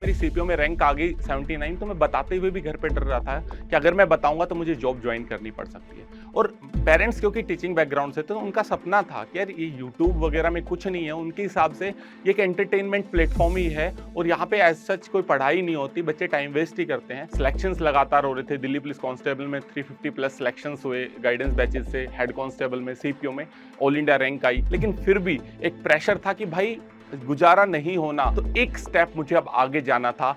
मेरी सीपीओ में रैंक आ गई 79, तो मैं बताते हुए भी घर पे डर रहा था कि अगर मैं बताऊंगा तो मुझे जॉब ज्वाइन करनी पड़ सकती है। और पेरेंट्स क्योंकि टीचिंग बैकग्राउंड से थे, तो उनका सपना था कि यार ये यूट्यूब वगैरह में कुछ नहीं है, उनके हिसाब से ये एक एंटरटेनमेंट प्लेटफॉर्म ही है और यहाँ पे एज सच कोई पढ़ाई नहीं होती, बच्चे टाइम वेस्ट ही करते हैं। सिलेक्शंस लगातार हो रहे थे, दिल्ली पुलिस कांस्टेबल में 350 प्लस सिलेक्शंस हुए, गाइडेंस बैचेस से, हेड कांस्टेबल में, सीपीओ में ऑल इंडिया रैंक आई, लेकिन फिर भी एक प्रेशर था कि भाई गुजारा नहीं होना, तो एक स्टेप मुझे अब आगे जाना था।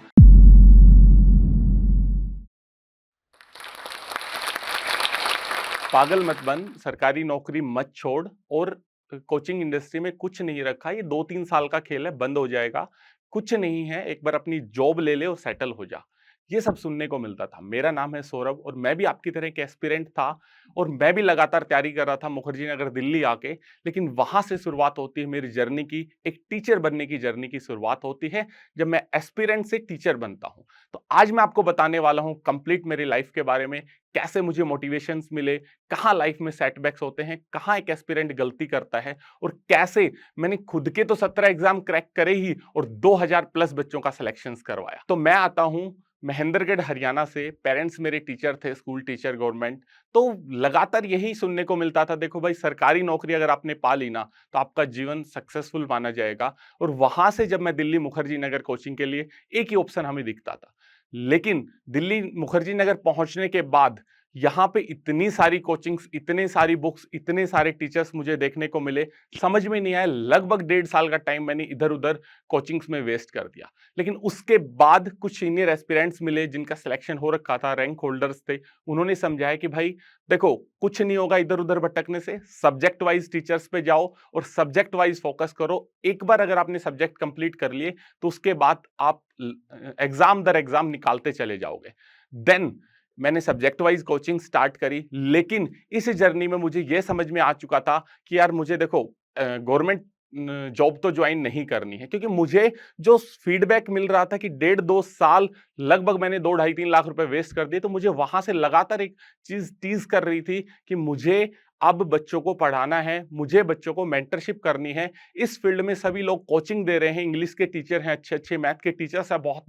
पागल मत बन, सरकारी नौकरी मत छोड़ और कोचिंग इंडस्ट्री में कुछ नहीं रखा, ये 2-3 साल का खेल है, बंद हो जाएगा। कुछ नहीं है, एक बार अपनी जॉब ले ले और सेटल हो जा। ये सब सुनने को मिलता था। मेरा नाम है सौरभ और मैं भी आपकी तरह एक एस्पिरेंट था और मैं भी लगातार तैयारी कर रहा था मुखर्जी नगर दिल्ली आके, लेकिन वहां से शुरुआत होती है मेरी जर्नी की, एक टीचर बनने की जर्नी की शुरुआत होती है जब मैं एस्पिरेंट से टीचर बनता हूं। तो आज मैं आपको बताने वाला हूं कंप्लीट मेरी लाइफ के बारे में, कैसे मुझे मोटिवेशंस मिले, कहाँ लाइफ में सेटबैक्स होते हैं, कहाँ एक एस्पिरेंट गलती करता है और कैसे मैंने खुद के तो 17 एग्जाम क्रैक करे ही और 2000 प्लस बच्चों का सिलेक्शंस करवाया। तो मैं आता हूं महेंद्रगढ़ हरियाणा से, पेरेंट्स मेरे टीचर थे, स्कूल टीचर गवर्नमेंट। तो लगातार यही सुनने को मिलता था, देखो भाई सरकारी नौकरी अगर आपने पा ली ना तो आपका जीवन सक्सेसफुल माना जाएगा। और वहां से जब मैं दिल्ली मुखर्जी नगर कोचिंग के लिए, एक ही ऑप्शन हमें दिखता था, लेकिन दिल्ली मुखर्जी नगर पहुंचने के बाद यहाँ पे इतनी सारी कोचिंग्स, इतने सारी बुक्स, इतने सारे टीचर्स मुझे देखने को मिले, समझ में नहीं आया। लगभग 1.5 साल का टाइम मैंने इधर उधर कोचिंग्स में वेस्ट कर दिया। लेकिन उसके बाद कुछ सीनियर एस्पिरेंट्स मिले जिनका सिलेक्शन हो रखा था, रैंक होल्डर्स थे। उन्होंने समझाया कि भाई देखो, कुछ नहीं होगा इधर उधर भटकने से, सब्जेक्ट वाइज टीचर्स पे जाओ और सब्जेक्ट वाइज फोकस करो। एक बार अगर आपने सब्जेक्ट कंप्लीट कर लिए तो उसके बाद आप एग्जाम दर एग्जाम निकालते चले जाओगे। देन मैंने सब्जेक्ट वाइज कोचिंग स्टार्ट करी, लेकिन इस जर्नी में मुझे यह समझ में आ चुका था कि यार मुझे देखो गवर्नमेंट जॉब तो ज्वाइन नहीं करनी है, क्योंकि मुझे जो फीडबैक मिल रहा था कि 1.5-2 साल लगभग मैंने 2-2.5-3 लाख रुपए वेस्ट कर दिए, तो मुझे वहां से लगातार एक चीज टीज कर रही थी कि मुझे अब बच्चों को पढ़ाना है, मुझे बच्चों को मेंटरशिप करनी है। इस फील्ड में सभी लोग कोचिंग दे रहे हैं, इंग्लिश के टीचर हैं, अच्छे अच्छे मैथ के टीचर्स हैं, बहुत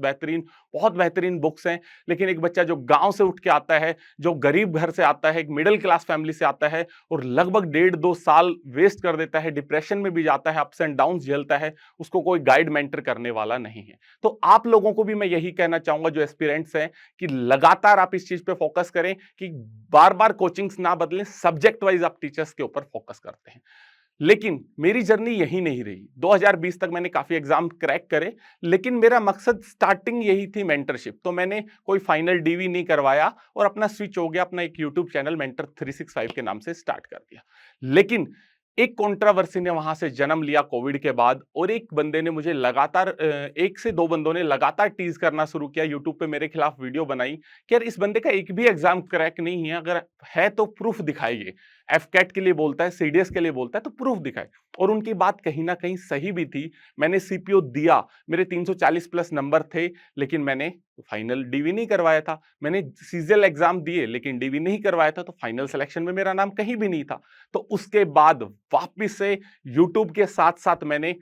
बेहतरीन बुक्स हैं, लेकिन एक बच्चा जो गांव से उठ के आता है, जो गरीब घर से आता है, एक मिडिल क्लास फैमिली से आता है और लगभग 1.5-2 साल वेस्ट कर देता है, डिप्रेशन में भी जाता है, अप्स एंड डाउन झेलता है, उसको कोई गाइड मेंटर करने वाला नहीं है। तो आप लोगों को भी मैं यही कहना चाहूंगा जो एस्पिरेंट्स हैं कि लगातार आप इस चीज पे फोकस करें कि बार बार कोचिंग्स ना बदलें, सब्जेक्ट वाइज आप टीचर्स के ऊपर फोकस करते हैं। लेकिन मेरी जर्नी यही नहीं रही। 2020 तक मैंने काफी एग्जाम क्रैक करे, लेकिन मेरा मकसद स्टार्टिंग यही थी, मेंटरशिप। तो मैंने कोई फाइनल डीवी नहीं करवाया और अपना स्विच हो गया, अपना एक यूट्यूब चैनल मेंटर 365 के नाम से स्टार्ट कर दिया। लेकिन एक कंट्रोवर्सी ने वहां से जन्म लिया कोविड के बाद, और एक बंदे ने मुझे लगातार, एक से दो बंदों ने लगातार टीज करना शुरू किया, यूट्यूब पे मेरे खिलाफ वीडियो बनाई कि यार इस बंदे का एक भी एग्जाम क्रैक नहीं है, अगर है तो प्रूफ दिखाइए। एफ कैट के लिए बोलता है, सीडीएस के लिए बोलता है, तो प्रूफ दिखाए। और उनकी बात कहीं ना कहीं सही भी थी। मैंने सीपीओ दिया, मेरे 340 प्लस नंबर थे, लेकिन मैंने फाइनल डीवी नहीं करवाया था। मैंने सीजीएल एग्जाम दिए लेकिन डीवी नहीं करवाया था, तो फाइनल सिलेक्शन में मेरा नाम कहीं भी नहीं था। तो उसके बाद वापिस से यूट्यूब के साथ साथ मैंने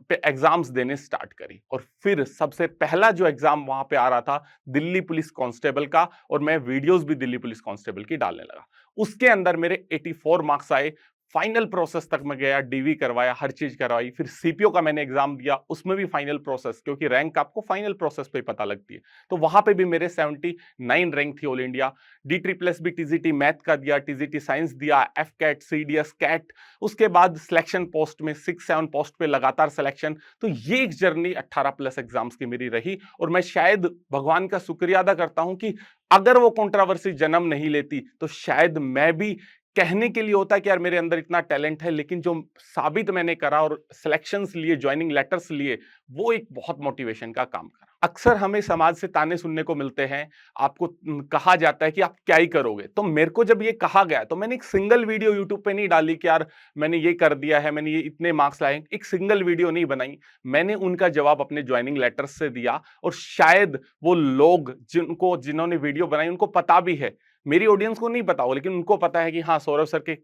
एग्जाम्स देने स्टार्ट करी, और फिर सबसे पहला जो एग्जाम वहां पे आ रहा था दिल्ली पुलिस कांस्टेबल का, और मैं वीडियोस भी दिल्ली पुलिस कांस्टेबल की डालने लगा। उसके अंदर मेरे 84 मार्क्स आए। फाइनल प्रोसेस तक मैं गया, डीवी करवाया, हर चीज करवाई। फिर सीपीओ का मैंने एग्जाम दिया, उसमें भी फाइनल प्रोसेस, क्योंकि रैंक आपको फाइनल प्रोसेस पे पता लगती है। तो वहां पे भी मेरे 79 रैंक थी ऑल इंडिया। डी ट्रिपल्स भी, टीजीटी मैथ का दिया, टीजीटी साइंस दिया, एफ कैट, सीडीएस कैट, उसके बाद सिलेक्शन पोस्ट में 6-7 पोस्ट पे लगातार सिलेक्शन। तो ये एक जर्नी 18 प्लस एग्जाम्स की मेरी रही, और मैं शायद भगवान का शुक्रिया अदा करता हूं कि अगर वो कंट्रोवर्सी जन्म नहीं लेती तो शायद मैं भी, कहने के लिए होता है कि यार मेरे अंदर इतना टैलेंट है, लेकिन जो साबित मैंने करा और सिलेक्शंस लिए, ज्वाइनिंग लेटर्स लिए, वो एक बहुत मोटिवेशन का काम करा। अक्सर हमें समाज से ताने सुनने को मिलते हैं, आपको कहा जाता है कि आप क्या ही करोगे। तो मेरे को जब ये कहा गया तो मैंने एक सिंगल वीडियो यूट्यूब पे नहीं डाली कि यार मैंने ये कर दिया है, मैंने ये इतने मार्क्स लाए, एक सिंगल वीडियो नहीं बनाई। मैंने उनका जवाब अपने ज्वाइनिंग लेटर्स से दिया, और शायद वो लोग जिन्होंने वीडियो बनाई उनको पता भी है मेरी ऑडियंस को नहीं पता हो, लेकिन उनको पता है कि हाँ, सौरभ सर के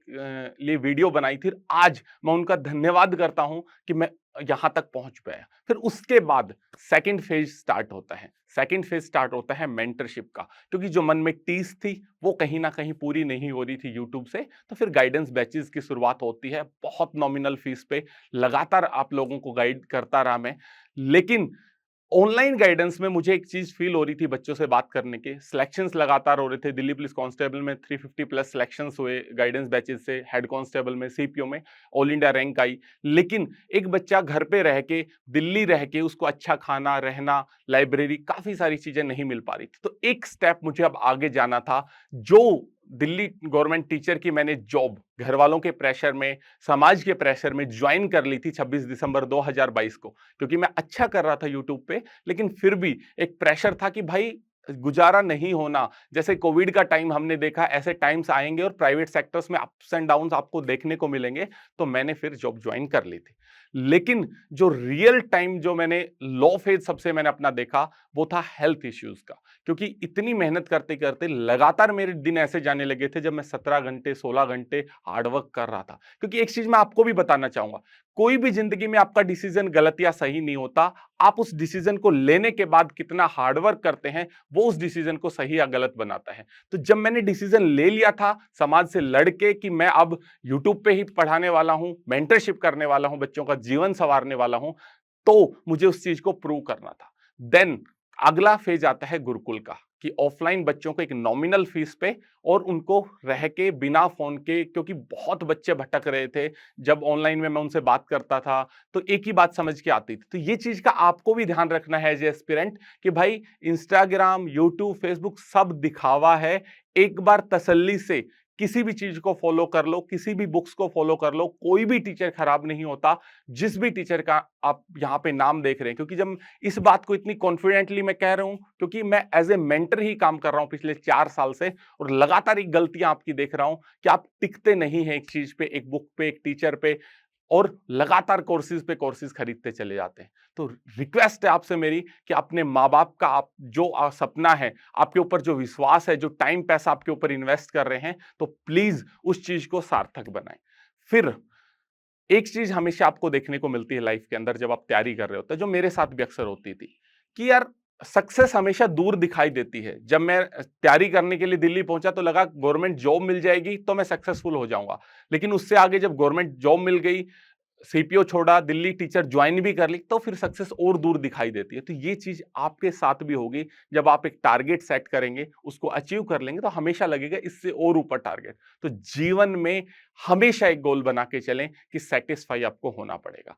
लिए वीडियो बनाई थी। आज मैं उनका धन्यवाद करता हूं कि मैं यहां तक पहुंच पाया। फिर उसके बाद सेकंड फेज स्टार्ट होता है। सेकंड फेज स्टार्ट होता है मेंटरशिप का, क्योंकि जो मन में टीस थी वो कहीं ना कहीं पूरी नहीं हो रही थी यूट्यूब से। तो फिर गाइडेंस बैचेस की शुरुआत होती है, बहुत नॉमिनल फीस पे लगातार आप लोगों को गाइड करता रहा मैं। लेकिन ऑनलाइन गाइडेंस में मुझे एक चीज फील हो रही थी, बच्चों से बात करने के सिलेक्शंस लगातार हो रहे थे। दिल्ली पुलिस कांस्टेबल में 350 प्लस सिलेक्शंस हुए गाइडेंस बैचेस से, हेड कांस्टेबल में, सीपीओ में ऑल इंडिया रैंक आई। लेकिन एक बच्चा घर पे रह के, दिल्ली रह के, उसको अच्छा खाना, रहना, लाइब्रेरी, काफी सारी चीजें नहीं मिल पा रही थी। तो एक स्टेप मुझे अब आगे जाना था। जो दिल्ली गवर्नमेंट टीचर की मैंने जॉब घर वालों के प्रेशर में, समाज के प्रेशर में ज्वाइन कर ली थी 26 दिसंबर 2022 को, क्योंकि मैं अच्छा कर रहा था यूट्यूब पे। लेकिन फिर भी एक प्रेशर था कि भाई गुजारा नहीं होना। जैसे कोविड का टाइम हमने देखा, ऐसे टाइम्स आएंगे और प्राइवेट सेक्टर्स में अप्स एंड डाउन्स आपको देखने को मिलेंगे। तो मैंने फिर जॉब ज्वाइन कर ली थी। लेकिन जो रियल टाइम जो मैंने लो फेज सबसे मैंने अपना देखा, वो था हेल्थ इश्यूज का। क्योंकि इतनी मेहनत करते करते लगातार मेरे दिन ऐसे जाने लगे थे जब मैं 17 घंटे 16 घंटे हार्डवर्क कर रहा था। क्योंकि एक चीज मैं आपको भी बताना चाहूंगा, कोई भी जिंदगी में आपका डिसीजन गलत या सही नहीं होता। आप उस डिसीजन को लेने के बाद कितना हार्डवर्क करते हैं, वो उस डिसीजन को सही या गलत बनाता है। तो जब मैंने डिसीजन ले लिया था समाज से लड़के कि मैं अब यूट्यूब पे ही पढ़ाने वाला हूं, मेंटरशिप करने वाला हूं, बच्चों का जीवन संवारने वाला हूं, तो मुझे उस चीज को प्रूव करना था। देन अगला फेज आता है गुरुकुल का, कि ऑफलाइन बच्चों को एक नॉमिनल फीस पे और उनको रह के बिना फोन के, क्योंकि बहुत बच्चे भटक रहे थे। जब ऑनलाइन में मैं उनसे बात करता था तो एक ही बात समझ के आती थी। तो ये चीज का आपको भी ध्यान रखना है एज एस्पिरेंट, कि भाई इंस्टाग्राम, यूट्यूब, फेसबुक सब दिखावा है। एक बार तसल्ली से किसी भी चीज को फॉलो कर लो, किसी भी बुक्स को फॉलो कर लो, कोई भी टीचर खराब नहीं होता। जिस भी टीचर का आप यहाँ पे नाम देख रहे हैं, क्योंकि जब इस बात को इतनी कॉन्फिडेंटली मैं कह रहा हूं, क्योंकि मैं एज ए मेंटर ही काम कर रहा हूं पिछले 4 साल से, और लगातार एक गलतियां आपकी देख रहा हूं कि आप टिकते नहीं हैं एक चीज पे, एक बुक पे, एक टीचर पे, और लगातार कोर्सेज पे कोर्सेज खरीदते चले जाते हैं। तो रिक्वेस्ट है आपसे मेरी कि अपने माँ बाप का आप जो सपना है, आपके ऊपर जो विश्वास है, जो टाइम पैसा आपके ऊपर इन्वेस्ट कर रहे हैं, तो प्लीज उस चीज को सार्थक बनाएं। फिर एक चीज हमेशा आपको देखने को मिलती है लाइफ के अंदर जब आप तैयारी कर रहे होते हैं, जो मेरे साथ भी अक्सर होती थी, कि यार सक्सेस हमेशा दूर दिखाई देती है। जब मैं तैयारी करने के लिए दिल्ली पहुंचा तो लगा गवर्नमेंट जॉब मिल जाएगी तो मैं सक्सेसफुल हो जाऊंगा। लेकिन उससे आगे जब गवर्नमेंट जॉब मिल गई, सीपीओ छोड़ा, दिल्ली टीचर ज्वाइन भी कर ली, तो फिर सक्सेस और दूर दिखाई देती है। तो ये चीज आपके साथ भी होगी। जब आप एक टारगेट सेट करेंगे, उसको अचीव कर लेंगे, तो हमेशा लगेगा इससे और ऊपर टारगेट। तो जीवन में हमेशा एक गोल बना के चलें कि सेटिस्फाई आपको होना पड़ेगा।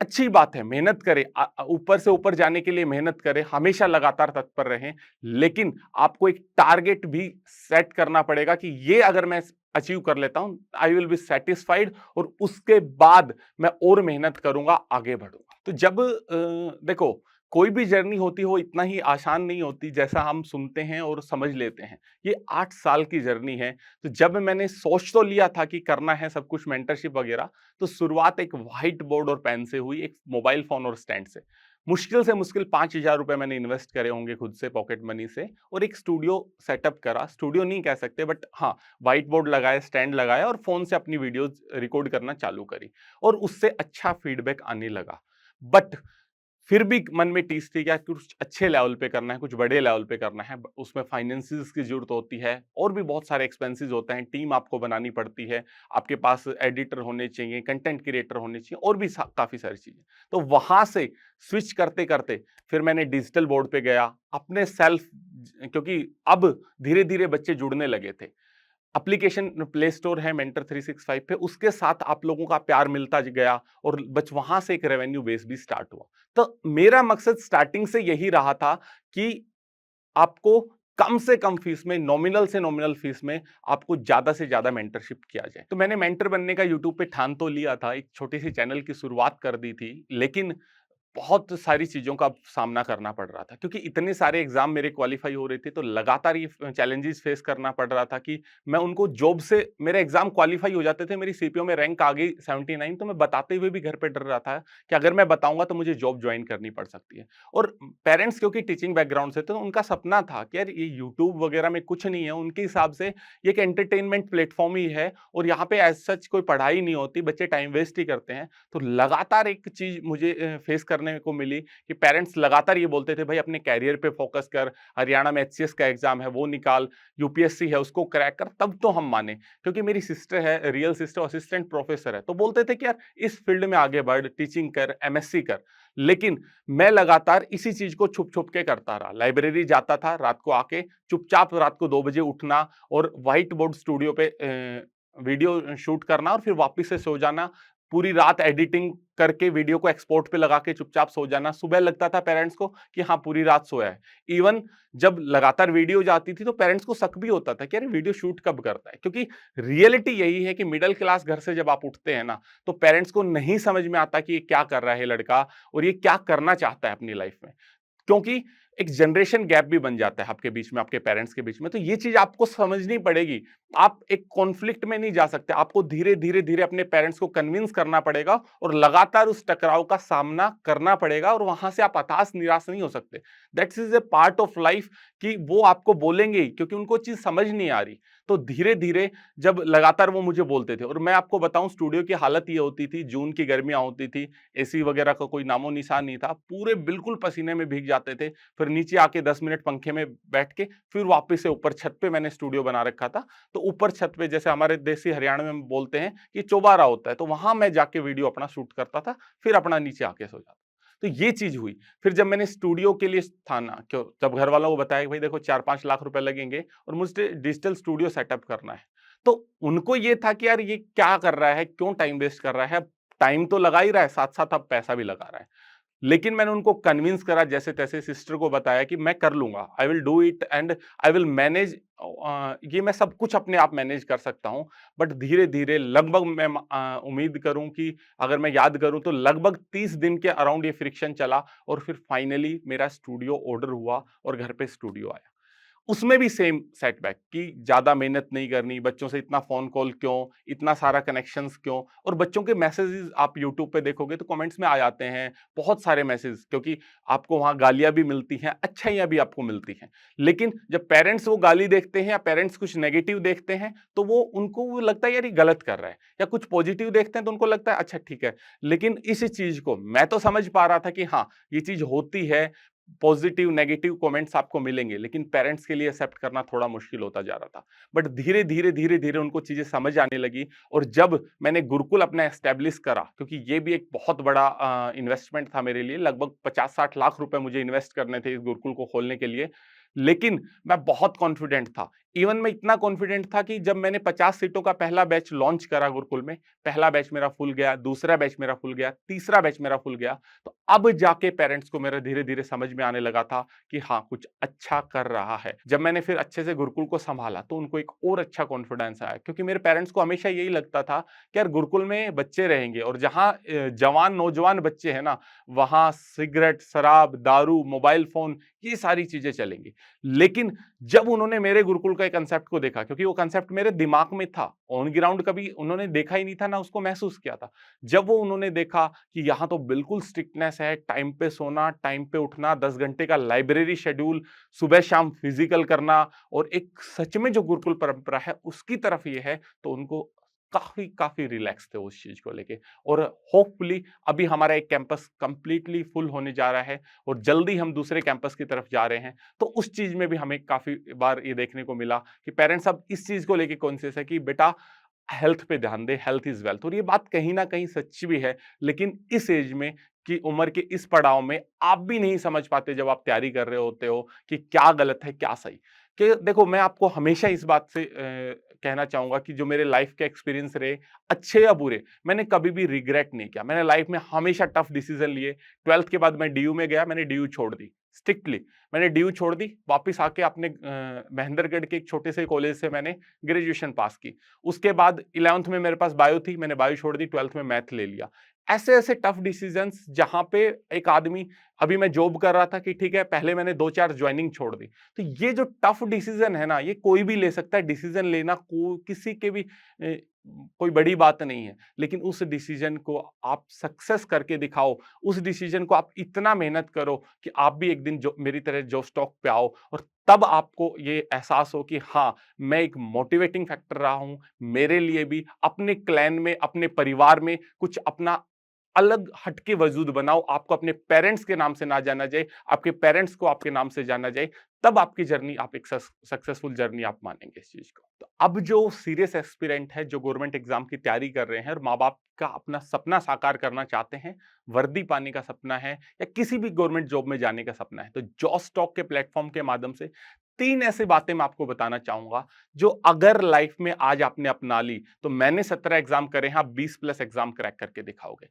अच्छी बात है, मेहनत करें, ऊपर से ऊपर जाने के लिए मेहनत करें, हमेशा लगातार तत्पर रहें। लेकिन आपको एक टारगेट भी सेट करना पड़ेगा कि ये अगर मैं अचीव कर लेता हूं, आई विल बी सेटिस्फाइड, और उसके बाद मैं और मेहनत करूंगा, आगे बढ़ूंगा। तो जब देखो, कोई भी जर्नी होती हो इतना ही आसान नहीं होती जैसा हम सुनते हैं और समझ लेते हैं। ये 8 साल की जर्नी है। तो जब मैंने सोच तो लिया था कि करना है सब कुछ मेंटरशिप वगैरह, तो शुरुआत एक व्हाइट बोर्ड और पेन से हुई, एक मोबाइल फोन और स्टैंड से। मुश्किल से मुश्किल 5,000 रुपए मैंने इन्वेस्ट करे होंगे खुद से, पॉकेट मनी से, और एक स्टूडियो सेटअप करा। स्टूडियो नहीं कह सकते, बट हाँ, व्हाइट बोर्ड लगाया, स्टैंड लगाया, और फोन से अपनी वीडियोज रिकॉर्ड करना चालू करी, और उससे अच्छा फीडबैक आने लगा। बट फिर भी मन में टीस थी क्या, कुछ अच्छे लेवल पे करना है, कुछ बड़े लेवल पे करना है। उसमें फाइनेंसिस की जरूरत होती है, और भी बहुत सारे एक्सपेंसेस होते हैं, टीम आपको बनानी पड़ती है, आपके पास एडिटर होने चाहिए, कंटेंट क्रिएटर होने चाहिए, और भी काफी सारी चीजें। तो वहां से स्विच करते करते फिर मैंने डिजिटल बोर्ड पे गया, अपने सेल्फ, क्योंकि अब धीरे धीरे बच्चे जुड़ने लगे थे। एप्लीकेशन प्ले स्टोर है मेंटर 365 पे, उसके साथ आप लोगों का प्यार मिलता गया, और बस वहां से एक रेवेन्यू बेस भी स्टार्ट हुआ। तो मेरा मकसद स्टार्टिंग से यही रहा था कि आपको कम से कम फीस में, नॉमिनल से नॉमिनल फीस में, आपको ज्यादा से ज्यादा मेंटरशिप किया जाए। तो मैंने मेंटर बनने का यूट्यूब पे ठान तो लिया था, एक छोटी सी चैनल की शुरुआत कर दी थी। लेकिन बहुत सारी चीज़ों का सामना करना पड़ रहा था क्योंकि इतने सारे एग्ज़ाम मेरे क्वालिफ़ाई हो रहे थे, तो लगातार ये चैलेंजेस फेस करना पड़ रहा था कि मैं उनको जॉब से मेरे एग्ज़ाम क्वालिफ़ाई हो जाते थे, मेरी सीपीओ में रैंक आ गई 79, तो मैं बताते हुए भी घर पे डर रहा था कि अगर मैं बताऊँगा तो मुझे जॉब जॉइन करनी पड़ सकती है। और पेरेंट्स क्योंकि टीचिंग बैकग्राउंड से थे, तो उनका सपना था कि यार ये यूट्यूब वगैरह में कुछ नहीं है, उनके हिसाब से ये एक एंटरटेनमेंट प्लेटफ़ॉर्म ही है और यहाँ पे एज़ सच कोई पढ़ाई नहीं होती, बच्चे टाइम वेस्ट ही करते हैं। तो लगातार एक चीज़ मुझे फेस करने को मिली कि पेरेंट्स लगातार ये बोलते थे, भाई अपने कैरियर पे फोकस कर, हरियाणा में एचसीएस का एग्जाम है वो निकाल, यूपीएससी है उसको क्रैक कर, तब तो हम माने। क्योंकि मेरी सिस्टर है, रियल सिस्टर असिस्टेंट प्रोफेसर है, तो बोलते थे कि यार इस फील्ड में आगे बढ़, टीचिंग कर, एमएससी कर। लेकिन मैं लगातार इसी चीज को छुप छुप के करता रहा। लाइब्रेरी जाता था, रात को आके चुपचाप रात को 2 बजे उठना और व्हाइट बोर्ड स्टूडियो पे वीडियो शूट करना और फिर वापस से सो जाना। पूरी रात एडिटिंग करके वीडियो को एक्सपोर्ट पे लगा के चुपचाप सो जाना। सुबह लगता था पेरेंट्स को कि हाँ, पूरी रात सोया है। इवन जब लगातार वीडियो जाती थी तो पेरेंट्स को शक भी होता था कि अरे वीडियो शूट कब करता है, क्योंकि रियलिटी यही है कि मिडिल क्लास घर से जब आप उठते हैं ना, तो पेरेंट्स को नहीं समझ में आता कि ये क्या कर रहा है लड़का और ये क्या करना चाहता है अपनी लाइफ में। क्योंकि एक जनरेशन गैप भी बन जाता है आपके बीच में, आपके पेरेंट्स के बीच में, तो ये चीज आपको समझनी पड़ेगी। आप एक कॉन्फ्लिक्ट में नहीं जा सकते, आपको धीरे धीरे धीरे अपने पेरेंट्स को कन्विंस करना पड़ेगा और लगातार उस टकराव का सामना करना पड़ेगा और वहां से आप हताश निराश नहीं हो सकते। That's is a part of life कि वो आपको बोलेंगे ही, क्योंकि उनको चीज समझ नहीं आ रही। तो धीरे धीरे जब लगातार वो मुझे बोलते थे, और मैं आपको बताऊं स्टूडियो की हालत ये होती थी, जून की गर्मियां होती थी, एसी वगैरह का कोई नामो निशान नहीं था, पूरे बिल्कुल पसीने में भीग जाते थे। फिर नीचे आके 10 मिनट पंखे में बैठ के फिर वापस से ऊपर छत पे मैंने स्टूडियो बना रखा था। तो ऊपर छत पे, जैसे हमारे देसी हरियाणा में बोलते हैं कि चौबारा होता है, तो वहां मैं जाके वीडियो अपना शूट करता था, फिर अपना नीचे आके सो जाता। तो ये चीज हुई। फिर जब मैंने स्टूडियो के लिए था ना, क्यों जब घर वालों को बताया कि भाई देखो 4-5 लाख रुपए लगेंगे और मुझे डिजिटल स्टूडियो सेटअप करना है, तो उनको ये था कि यार ये क्या कर रहा है, क्यों टाइम वेस्ट कर रहा है। टाइम तो लगा ही रहा है, साथ साथ अब पैसा भी लगा रहा है। लेकिन मैंने उनको कन्विंस करा, जैसे तैसे सिस्टर को बताया कि मैं कर लूंगा, I will do it and I will manage. ये मैं सब कुछ अपने आप मैनेज कर सकता हूँ। बट धीरे धीरे लगभग मैं उम्मीद करूं कि अगर मैं याद करूं तो लगभग 30 दिन के अराउंड ये फ्रिक्शन चला और फिर फाइनली मेरा स्टूडियो ऑर्डर हुआ और घर पे स्टूडियो आया। उसमें भी सेम सेटबैक कि ज़्यादा मेहनत नहीं करनी, बच्चों से इतना फ़ोन कॉल क्यों, इतना सारा कनेक्शंस क्यों। और बच्चों के मैसेजेस आप यूट्यूब पे देखोगे तो कमेंट्स में आ जाते हैं बहुत सारे मैसेज, क्योंकि आपको वहाँ गालियाँ भी मिलती हैं, अच्छाइयाँ भी आपको मिलती हैं। लेकिन जब पेरेंट्स वो गाली देखते हैं या पेरेंट्स कुछ नेगेटिव देखते हैं, तो वो उनको वो लगता है यार ये गलत कर रहा है, या कुछ पॉजिटिव देखते हैं तो उनको लगता है अच्छा ठीक है। लेकिन इस चीज़ को मैं तो समझ पा रहा था कि हाँ, ये चीज़ होती है, पॉजिटिव नेगेटिव कमेंट्स आपको मिलेंगे, लेकिन पेरेंट्स के लिए एक्सेप्ट करना थोड़ा मुश्किल होता जा रहा था। बट धीरे धीरे धीरे धीरे उनको चीजें समझ आने लगी। और जब मैंने गुरुकुल अपना एस्टेब्लिश करा, क्योंकि ये भी एक बहुत बड़ा इन्वेस्टमेंट था मेरे लिए, लगभग 50-60 लाख रुपए मुझे इन्वेस्ट करने थे इस गुरुकुल को खोलने के लिए। लेकिन मैं बहुत कॉन्फिडेंट था। इवन मैं इतना कॉन्फिडेंट था कि जब मैंने 50 सीटों का पहला बैच लॉन्च करा गुरुकुल में, पहला बैच मेरा फुल गया, दूसरा बैच मेरा फुल गया, तीसरा बैच मेरा फुल गया। तो अब जाके पेरेंट्स को मेरा धीरे धीरे समझ में आने लगा था कि हाँ, कुछ अच्छा कर रहा है। जब मैंने फिर अच्छे से गुरुकुल को संभाला तो उनको एक और अच्छा कॉन्फिडेंस आया, क्योंकि मेरे पेरेंट्स को हमेशा यही लगता था कि यार गुरुकुल में बच्चे रहेंगे और जहाँ जवान नौजवान बच्चे हैं ना, वहां सिगरेट, शराब, दारू, मोबाइल फोन, ये सारी चीजें चलेंगी। लेकिन जब उन्होंने मेरे गुरुकुल का कंसेप्ट को देखा, क्योंकि वो कंसेप्ट मेरे दिमाग में था, ऑन ग्राउंड कभी उन्होंने देखा ही नहीं था ना उसको महसूस किया था। जब वो उन्होंने देखा कि यहाँ तो बिल्कुल स्ट्रिक्टनेस है, टाइम पे सोना, टाइम पे उठना, 10 घंटे का लाइब्रेरी शेड्यूल, सुबह शाम फिजिकल करना, और एक सच में जो गुरुकुल परंपरा है उसकी तरफ ये है, तो उनको काफी काफी रिलैक्स थे उस चीज को लेके। और होपफुली अभी हमारा एक कैंपस कंप्लीटली फुल होने जा रहा है और जल्दी हम दूसरे कैंपस की तरफ जा रहे हैं। तो उस चीज में भी हमें काफी बार ये देखने को मिला कि पेरेंट्स अब इस चीज को लेके कॉन्शियस है कि बेटा हेल्थ पे ध्यान दे, हेल्थ इज वेल्थ। और ये बात कहीं ना कहीं सच्ची भी है। लेकिन इस एज में, कि उम्र के इस पड़ाव में आप भी नहीं समझ पाते जब आप तैयारी कर रहे होते हो कि क्या गलत है क्या सही। कि देखो, मैं आपको हमेशा इस बात से कहना चाहूंगा कि जो मेरे लाइफ के एक्सपीरियंस रहे, अच्छे या बुरे, मैंने कभी भी रिग्रेट नहीं किया। मैंने लाइफ में हमेशा टफ डिसीजन लिए। 12th के बाद मैं डीयू में गया, मैंने डीयू छोड़ दी स्ट्रिक्टली। मैंने डीयू छोड़ दी, वापस आके अपने महेंद्रगढ़ के एक छोटे से कॉलेज से मैंने ग्रेजुएशन पास की। उसके बाद 11th में मेरे पास बायो थी, मैंने बायो छोड़ दी, 12th में मैथ ले लिया। ऐसे-ऐसे टफ डिसीजंस जहाँ पे एक आदमी, अभी मैं जॉब कर रहा था कि ठीक है, पहले मैंने 2-4 जॉइनिंग छोड़ दी। तो ये जो टफ डिसीजन है ना, ये कोई भी ले सकता है। डिसीजन लेना को किसी के भी कोई बड़ी बात नहीं है। लेकिन उस डिसीजन को आप सक्सेस करके दिखाओ, उस डिसीजन को आप इतना मेहनत करो कि आप भी एक दिन जो मेरी तरह जो स्टॉक पे आओ, और तब आपको ये एहसास हो कि हाँ, मैं एक मोटिवेटिंग फैक्टर रहा हूँ, मेरे लिए भी, अपने क्लैन में, अपने परिवार में कुछ अपना अलग हटके वजूद बनाओ। आपको अपने पेरेंट्स के नाम से ना जाना जाए, आपके पेरेंट्स को आपके नाम से जाना जाए, तब आपकी जर्नी, आप एक सक्सेसफुल जर्नी आप मानेंगे इस चीज को। तो अब जो सीरियस एस्पिरेंट है, जो गवर्नमेंट एग्जाम की तैयारी कर रहे हैं और माँ बाप का अपना सपना साकार करना चाहते हैं, वर्दी पाने का सपना है या किसी भी गवर्नमेंट जॉब में जाने का सपना है, तो जॉस टॉक के प्लेटफॉर्म के माध्यम से 3 ऐसी बातें मैं आपको बताना चाहूंगा, जो अगर लाइफ में आज आपने अपना ली, तो मैंने 17 एग्जाम करे हैं, आप 20 प्लस एग्जाम क्रैक करके दिखाओगे।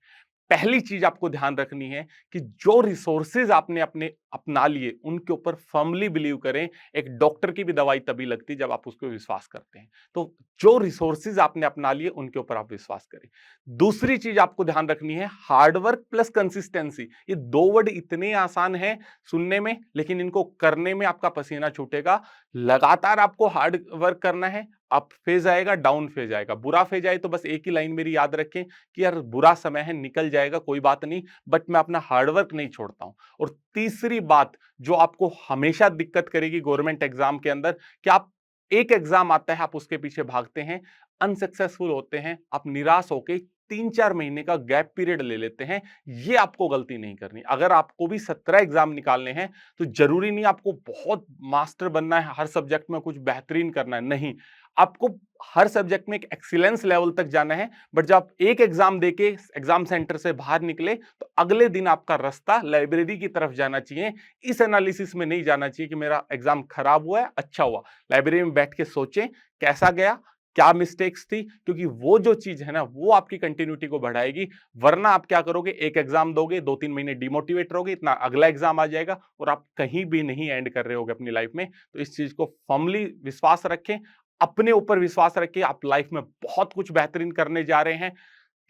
पहली चीज आपको ध्यान रखनी है कि जो रिसोर्सेज आपने अपने अपना लिए, उनके ऊपर फर्मली बिलीव करें। एक डॉक्टर की भी दवाई तभी लगती जब आप उसको विश्वास करते हैं। तो जो रिसोर्सेज आपने अपना लिए, उनके ऊपर आप विश्वास करें। दूसरी चीज आपको ध्यान रखनी है, हार्डवर्क प्लस कंसिस्टेंसी। ये 2 वर्ड इतने आसान हैं सुनने में, लेकिन इनको करने में आपका पसीना छूटेगा। लगातार आपको हार्ड वर्क करना है। अप फेज आएगा, डाउन फेज आएगा। बुरा फेज आए तो बस एक ही लाइन मेरी याद रखें कि यार बुरा समय है, निकल जाएगा, कोई बात नहीं, बट मैं अपना हार्डवर्क नहीं छोड़ता हूं। और तीसरी बात जो आपको हमेशा दिक्कत करेगी गवर्नमेंट एग्जाम के अंदर, कि आप एक एग्जाम आता है, आप उसके पीछे भागते हैं, अनसक्सेसफुल होते हैं, आप निराश होके 3-4 महीने का गैप पीरियड ले लेते हैं। ये आपको गलती नहीं करनी। अगर आपको भी 17 एग्जाम निकालने हैं, तो जरूरी नहीं आपको बहुत मास्टर बनना है, हर सब्जेक्ट में कुछ बेहतरीन करना है, नहीं। आपको हर सब्जेक्ट में एक एक्सीलेंस लेवल तक जाना है। बट जब आप एक एग्जाम देके एग्जाम सेंटर से बाहर निकले, तो अगले दिन आपका रास्ता लाइब्रेरी की तरफ जाना चाहिए। इस एनालिसिस में नहीं जाना चाहिए कि मेरा एग्जाम खराब हुआ है, अच्छा हुआ। लाइब्रेरी में बैठ के सोचें कैसा गया, क्या मिस्टेक्स थी, क्योंकि वो जो चीज है ना, वो आपकी कंटिन्यूटी को बढ़ाएगी। वरना आप क्या करोगे, एक एग्जाम दोगे, 2-3 महीने डिमोटिवेट रहोगे, इतना अगला एग्जाम आ जाएगा और आप कहीं भी नहीं एंड कर रहे होगे अपनी लाइफ में। तो इस चीज को फर्मली विश्वास रखें, अपने ऊपर विश्वास रखिए। आप लाइफ में बहुत कुछ बेहतरीन करने जा रहे हैं।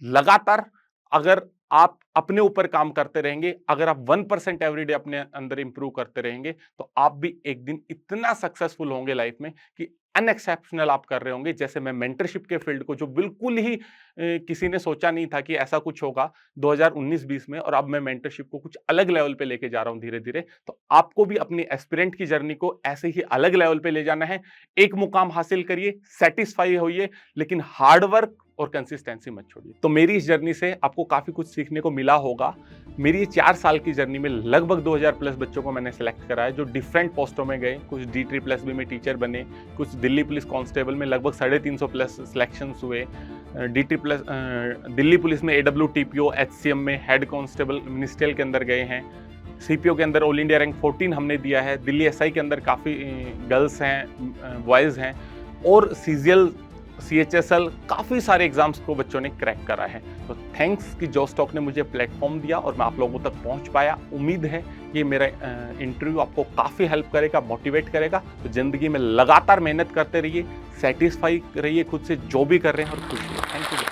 लगातार अगर आप अपने ऊपर काम करते रहेंगे, अगर आप 1% एवरीडे अपने अंदर इंप्रूव करते रहेंगे, तो आप भी एक दिन इतना सक्सेसफुल होंगे लाइफ में कि अनएक्सेप्शनल आप कर रहे होंगे। जैसे मैं मेंटरशिप के फील्ड को, जो बिल्कुल ही किसी ने सोचा नहीं था कि ऐसा कुछ होगा 2019-20 में, और अब मैं मेंटरशिप को कुछ अलग लेवल पे लेके जा रहा हूं धीरे धीरे। तो आपको भी अपनी एस्पिरेंट की जर्नी को ऐसे ही अलग लेवल पे ले जाना है। एक मुकाम हासिल करिए, सेटिस्फाई होइए, लेकिन हार्डवर्क और कंसिस्टेंसी मत छोड़िए। तो मेरी इस जर्नी से आपको काफी कुछ सीखने को मिला होगा। मेरी ये 4 साल की जर्नी में लगभग 2000 प्लस बच्चों को मैंने सेलेक्ट करा है, जो डिफरेंट पोस्टों में गए। कुछ D3+ में टीचर बने, कुछ दिल्ली पुलिस कांस्टेबल में लगभग 350 प्लस सिलेक्शंस हुए। D3+ दिल्ली पुलिस में AWTPO HCM में हेड कांस्टेबल मिनिस्ट्रियल के अंदर गए हैं। CPO के अंदर ऑल इंडिया रैंक 14 हमने दिया है। दिल्ली SI के अंदर काफ़ी गर्ल्स हैं, बॉयज़ हैं, और CGL CHSL काफ़ी सारे एग्जाम्स को बच्चों ने क्रैक करा है। तो थैंक्स कि जॉस टॉक ने मुझे प्लेटफॉर्म दिया और मैं आप लोगों तक पहुंच पाया। उम्मीद है कि मेरा इंटरव्यू आपको काफ़ी हेल्प करेगा, मोटिवेट करेगा। तो ज़िंदगी में लगातार मेहनत करते रहिए, सेटिस्फाई रहिए खुद से जो भी कर रहे हैं, और खुश रहिए। Thank you.